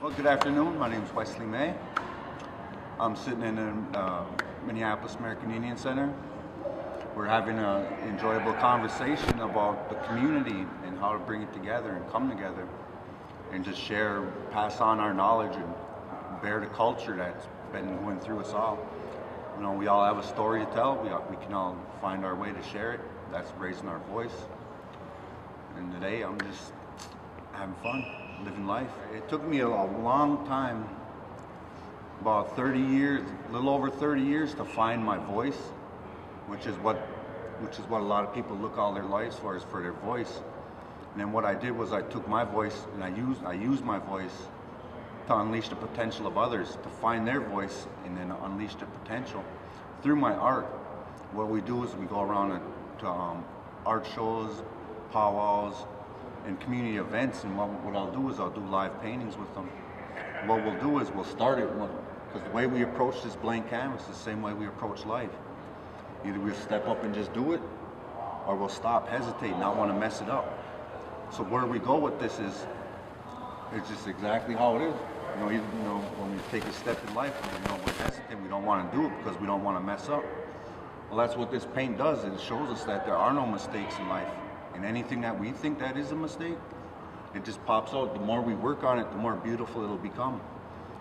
Well, good afternoon. My name is Wesley May. I'm sitting in the Minneapolis American Indian Center. We're having an enjoyable conversation about the community and how to bring it together and come together and just share, pass on our knowledge and bear the culture that's been going through us all. You know, we all have a story to tell. We can all find our way to share it. That's raising our voice. And today I'm just having fun, living life. It took me a long time, about 30 years, a little over 30 years to find my voice, which is what a lot of people look all their lives for, is for their voice. And then what I did was I took my voice and I used my voice to unleash the potential of others, to find their voice and then unleash the potential through my art. What we do is we go around to art shows, powwows, and community events, and what I'll do is I'll do live paintings with them. What we'll do is we'll start it, because the way we approach this blank canvas is the same way we approach life. Either we'll step up and just do it, or we'll stop, hesitate, not want to mess it up. So where we go with this is, it's just exactly how it is. You know, when we take a step in life, we're hesitant, we don't want to do it because we don't want to mess up. Well, that's what this paint does. It shows us that there are no mistakes in life. And anything that we think that is a mistake, it just pops out. The more we work on it, the more beautiful it'll become.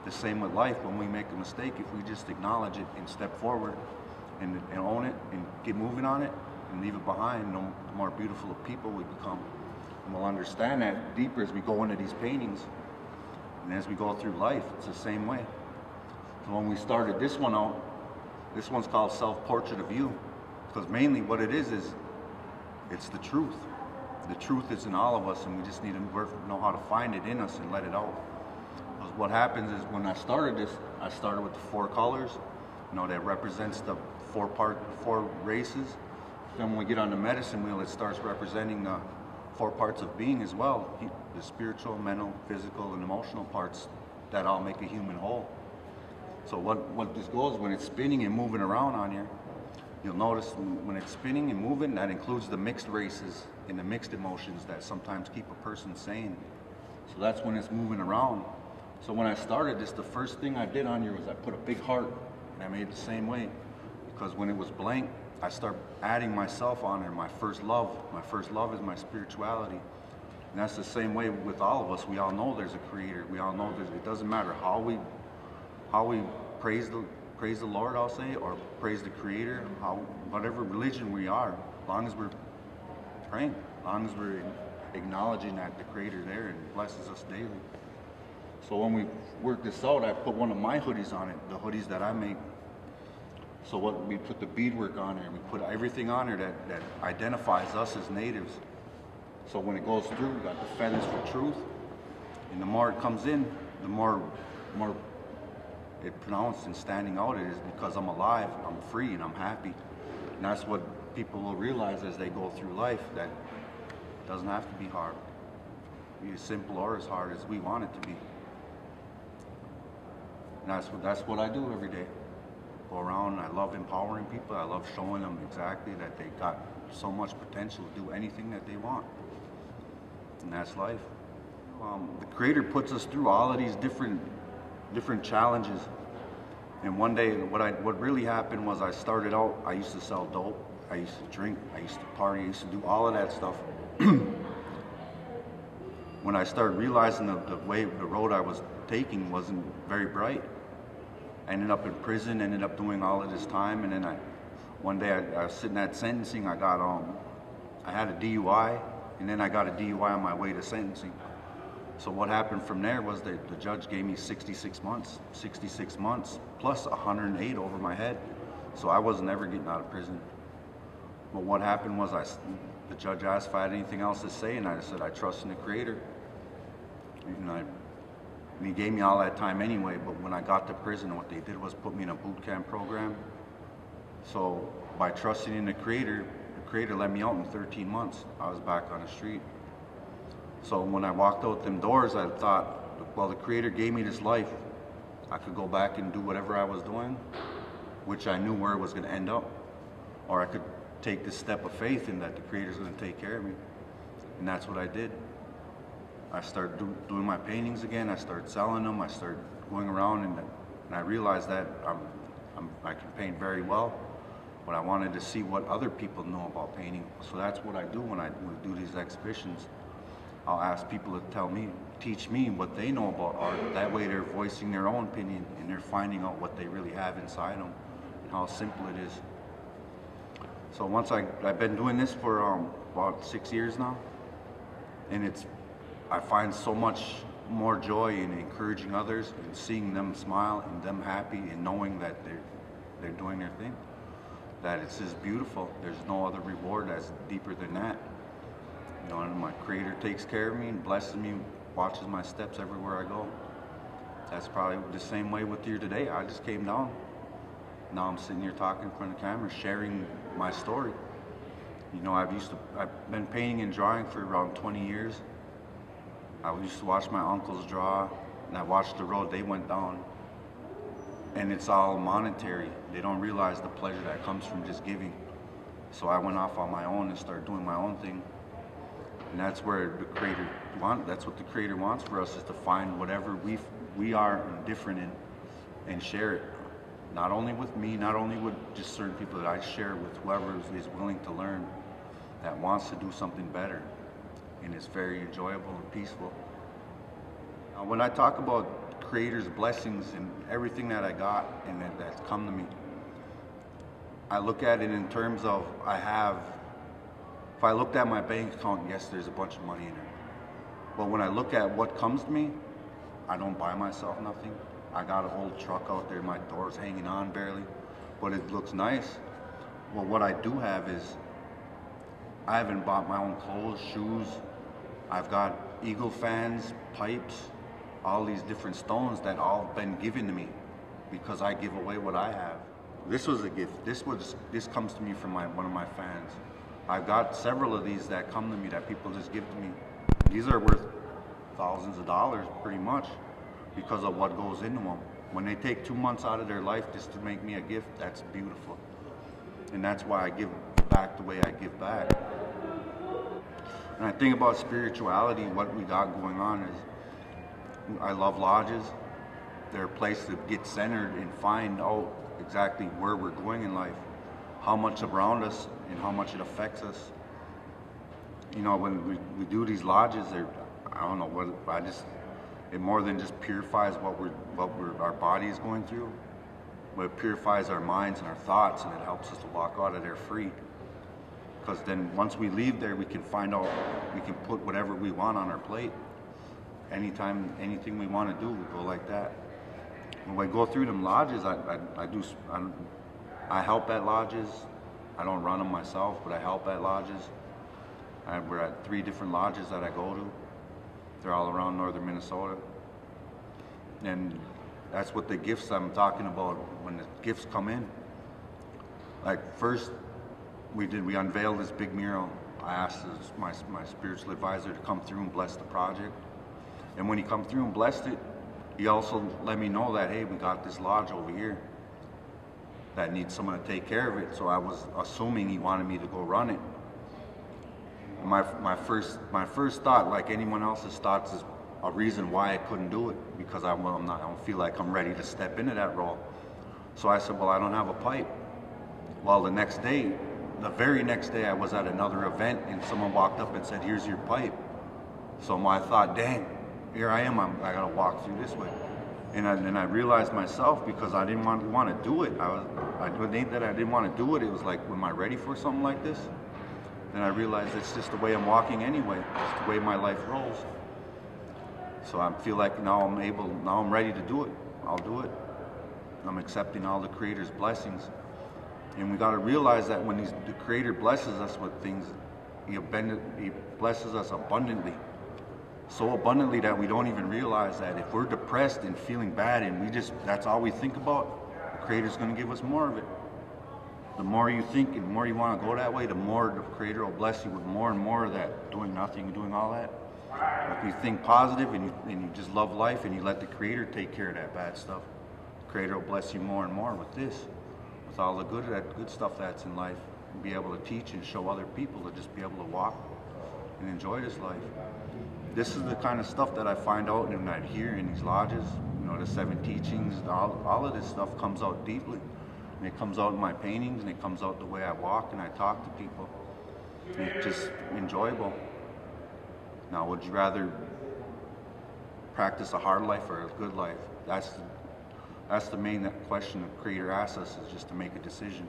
The same with life. When we make a mistake, if we just acknowledge it and step forward and own it and get moving on it and leave it behind, the more beautiful of people we become. And we'll understand that deeper as we go into these paintings. And as we go through life, it's the same way. So when we started this one out, this one's called Self-Portrait of You. Because mainly what it is it's the truth. The truth is in all of us, and we just need to know how to find it in us and let it out. Because what happens is when I started this, I started with the 4 colors, that represents the 4 races. Then when we get on the medicine wheel, it starts representing the 4 parts of being as well. The spiritual, mental, physical, and emotional parts that all make a human whole. So what this goes, when it's spinning and moving around on here, you'll notice when it's spinning and moving, that includes the mixed races and the mixed emotions that sometimes keep a person sane. So that's when it's moving around. So when I started this, the first thing I did on here was I put a big heart, and I made it the same way. Because when it was blank, I start adding myself on there, my first love. My first love is my spirituality. And that's the same way with all of us. We all know there's a creator. We all know it doesn't matter how we praise the Lord, I'll say, or praise the Creator, whatever religion we are, as long as we're praying, as long as we're acknowledging that the Creator there and blesses us daily. So when we work this out, I put one of my hoodies on it, the hoodies that I make. So we put the beadwork on there, we put everything on there that identifies us as natives. So when it goes through, we got the feathers for truth, and the more it comes in, the more it pronounced and standing out it is because I'm alive, I'm free, and I'm happy. And that's what people will realize as they go through life, that it doesn't have to be hard. It can be as simple or as hard as we want it to be. And that's what I do every day. Go around, and I love empowering people. I love showing them exactly that they got so much potential to do anything that they want. And that's life. The Creator puts us through all of these different challenges. And one day, what really happened was I started out, I used to sell dope, I used to drink, I used to party, I used to do all of that stuff. When I started realizing the road I was taking wasn't very bright, I ended up in prison, ended up doing all of this time, and then one day I was sitting at sentencing, I had a DUI, and then I got a DUI on my way to sentencing. So what happened from there was that the judge gave me 66 months plus 108 over my head. So I wasn't ever getting out of prison. But what happened was the judge asked if I had anything else to say, and I said I trust in the Creator. And he gave me all that time anyway, but when I got to prison, what they did was put me in a boot camp program. So by trusting in the Creator let me out in 13 months. I was back on the street. So when I walked out them doors, I thought, well, the Creator gave me this life. I could go back and do whatever I was doing, which I knew where it was going to end up. Or I could take this step of faith in that the Creator's going to take care of me. And that's what I did. I start doing my paintings again. I start selling them. I start going around, and I realized that I can paint very well, but I wanted to see what other people know about painting. So that's what I do when I do these exhibitions. I'll ask people to teach me what they know about art. That way they're voicing their own opinion, and they're finding out what they really have inside them and how simple it is. So I've been doing this for about 6 years now, and I find so much more joy in encouraging others and seeing them smile and them happy and knowing that they're doing their thing. That it's just beautiful. There's no other reward that's deeper than that. You know, and my Creator takes care of me and blesses me, watches my steps everywhere I go. That's probably the same way with you today. I just came down. Now I'm sitting here talking in front of the camera, sharing my story. You know, I've been painting and drawing for around 20 years. I used to watch my uncles draw, and I watched the road they went down. And it's all monetary. They don't realize the pleasure that comes from just giving. So I went off on my own and started doing my own thing. And that's where that's what the Creator wants for us, is to find whatever we are different in and share it. Not only with me, not only with just certain people, that I share with whoever is willing to learn, that wants to do something better. And it's very enjoyable and peaceful. Now, when I talk about Creator's blessings and everything that I got and that's come to me, I look at it in terms of if I looked at my bank account, yes, there's a bunch of money in it. But when I look at what comes to me, I don't buy myself nothing. I got an old truck out there, my door's hanging on barely, but it looks nice. Well, what I do have is, I haven't bought my own clothes, shoes. I've got eagle fans, pipes, all these different stones that all been given to me because I give away what I have. This was a gift. This comes to me from one of my fans. I've got several of these that come to me that people just give to me. These are worth thousands of dollars pretty much because of what goes into them. When they take 2 months out of their life just to make me a gift, that's beautiful. And that's why I give back the way I give back. And I think about spirituality, what we got going on is, I love lodges. They're a place to get centered and find out exactly where we're going in life, how much around us and how much it affects us. You know, when we do these lodges, I don't know what, it more than just purifies what our body is going through, but it purifies our minds and our thoughts, and it helps us to walk out of there free. Because then once we leave there, we can find out, we can put whatever we want on our plate. Anytime, anything we want to do, we go like that. When I go through them lodges, I help at lodges. I don't run them myself, but I help at lodges. We're at 3 different lodges that I go to. They're all around northern Minnesota. And that's what the gifts I'm talking about, when the gifts come in. Like first, we unveiled this big mural. I asked my spiritual advisor to come through and bless the project. And when he come through and blessed it, he also let me know that, hey, we got this lodge over here that needs someone to take care of it. So I was assuming he wanted me to go run it. My first thought, like anyone else's thoughts, is a reason why I couldn't do it, because I don't feel like I'm ready to step into that role. So I said, well, I don't have a pipe. Well, the very next day I was at another event and someone walked up and said, here's your pipe. So I thought, dang, here I am, I gotta walk through this way. And I realized myself, because I didn't want to do it. It ain't that I didn't want to do it, it was like, am I ready for something like this? Then I realized it's just the way I'm walking anyway. It's the way my life rolls. So I feel like now I'm ready to do it. I'll do it. I'm accepting all the Creator's blessings. And we got to realize that when the Creator blesses us with things, He blesses us abundantly. So abundantly that we don't even realize that if we're depressed and feeling bad and that's all we think about, the Creator's going to give us more of it. The more you think and the more you want to go that way, the more the Creator will bless you with more and more of that, doing nothing, doing all that. If you think positive and you just love life and you let the Creator take care of that bad stuff, the Creator will bless you more and more with this, with all the good stuff that's in life, and be able to teach and show other people to just be able to walk and enjoy this life. this is the kind of stuff that I find out and I hear in these lodges. You know, the 7 teachings, all of this stuff comes out deeply. And it comes out in my paintings, and it comes out the way I walk and I talk to people. And it's just enjoyable. Now, would you rather practice a hard life or a good life? That's the main question the Creator asks us, is just to make a decision.